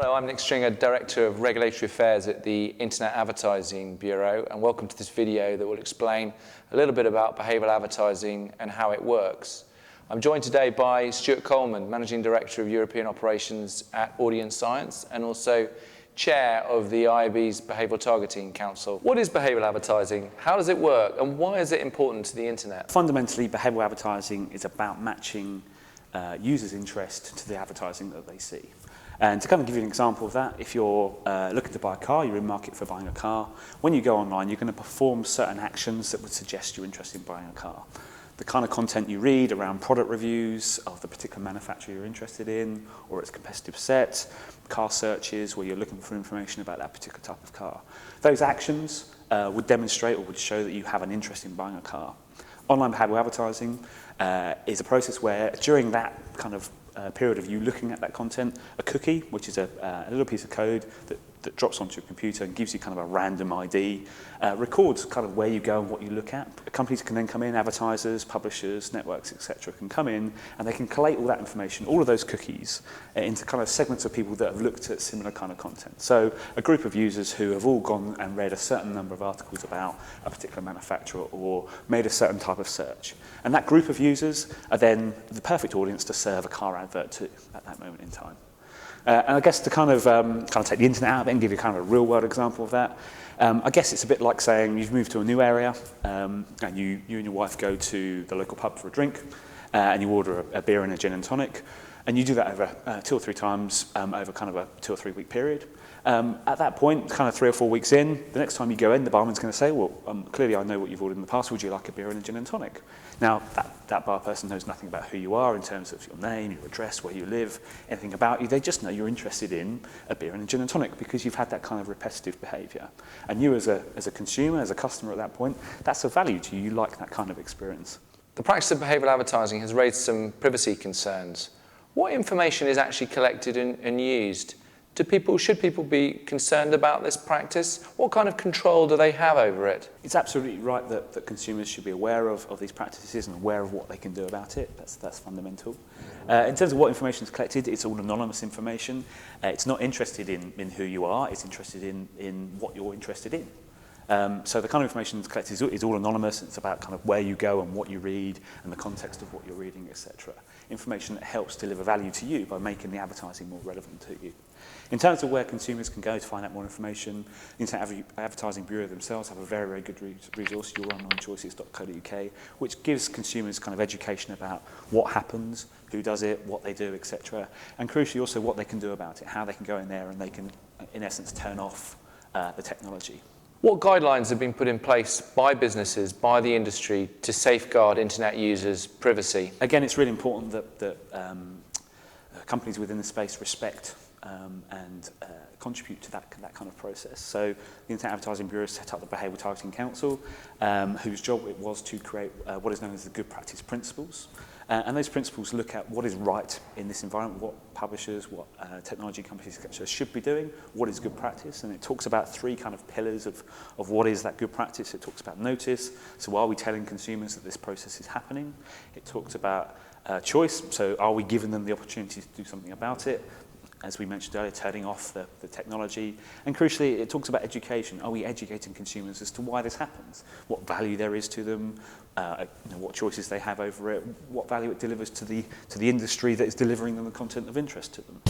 Hello, I'm Nick Stringer, Director of Regulatory Affairs at the Internet Advertising Bureau, and welcome to this video that will explain a little bit about behavioural advertising and how it works. I'm joined today by Stuart Colman, Managing Director of European Operations at Audience Science and also Chair of the IAB's Behavioural Targeting Council. What is behavioural advertising? How does it work? And why is it important to the internet? Fundamentally, behavioural advertising is about matching users' interest to the advertising that they see. And to kind of give you an example of that, if you're looking to buy a car, you're in market for buying a car, when you go online, you're going to perform certain actions that would suggest you're interested in buying a car. The kind of content you read around product reviews of the particular manufacturer you're interested in, or its competitive set, car searches where you're looking for information about that particular type of car. Those actions would demonstrate or would show that you have an interest in buying a car. Online behavioural advertising is a process where during that kind of period of you looking at that content, a cookie, which is a little piece of code that drops onto your computer and gives you kind of a random ID, records kind of where you go and what you look at. Companies can then come in, advertisers, publishers, networks, etc. can come in and they can collate all that information, all of those cookies, into kind of segments of people that have looked at similar kind of content. So a group of users who have all gone and read a certain number of articles about a particular manufacturer or made a certain type of search. And that group of users are then the perfect audience to serve a car advert to at that moment in time. And I guess to kind of take the internet out of it and give you kind of a real world example of that, I guess it's a bit like saying you've moved to a new area and you and your wife go to the local pub for a drink and you order a beer and a gin and tonic, and you do that over 2 or 3 times over kind of a 2 or 3 week period. At that point, kind of 3 or 4 weeks in, the next time you go in, the barman's going to say, well, clearly I know what you've ordered in the past, would you like a beer and a gin and tonic? Now, that bar person knows nothing about who you are in terms of your name, your address, where you live, anything about you. They just know you're interested in a beer and a gin and tonic because you've had that kind of repetitive behaviour. And you as a consumer, as a customer at that point, that's of value to you. You like that kind of experience. The practice of behavioural advertising has raised some privacy concerns. What information is actually collected and used? Should people be concerned about this practice? What kind of control do they have over it? It's absolutely right that consumers should be aware of these practices and aware of what they can do about it. That's fundamental. In terms of what information is collected, it's all anonymous information. It's not interested in who you are, it's interested in what you're interested in. So the kind of information that's collected is all anonymous. It's about kind of where you go and what you read and the context of what you're reading, etc. Information that helps deliver value to you by making the advertising more relevant to you. In terms of where consumers can go to find out more information, the Internet Advertising Bureau themselves have a very, very good resource, youronlinechoices.co.uk, which gives consumers kind of education about what happens, who does it, what they do, etc. And crucially also what they can do about it, how they can go in there and they can, in essence, turn off the technology. What guidelines have been put in place by businesses, by the industry, to safeguard internet users' privacy? Again, it's really important that companies within the space respect and contribute to that kind of process. So the Internet Advertising Bureau set up the Behavioural Targeting Council, whose job it was to create what is known as the good practice principles. And those principles look at what is right in this environment, what publishers, what technology companies, etc. should be doing, what is good practice, and it talks about 3 kind of pillars of what is that good practice. It talks about notice, so are we telling consumers that this process is happening? It talks about choice, so are we giving them the opportunity to do something about it? As we mentioned earlier, turning off the technology. And crucially, it talks about education. Are we educating consumers as to why this happens? What value there is to them, what choices they have over it, what value it delivers to the industry that is delivering them the content of interest to them.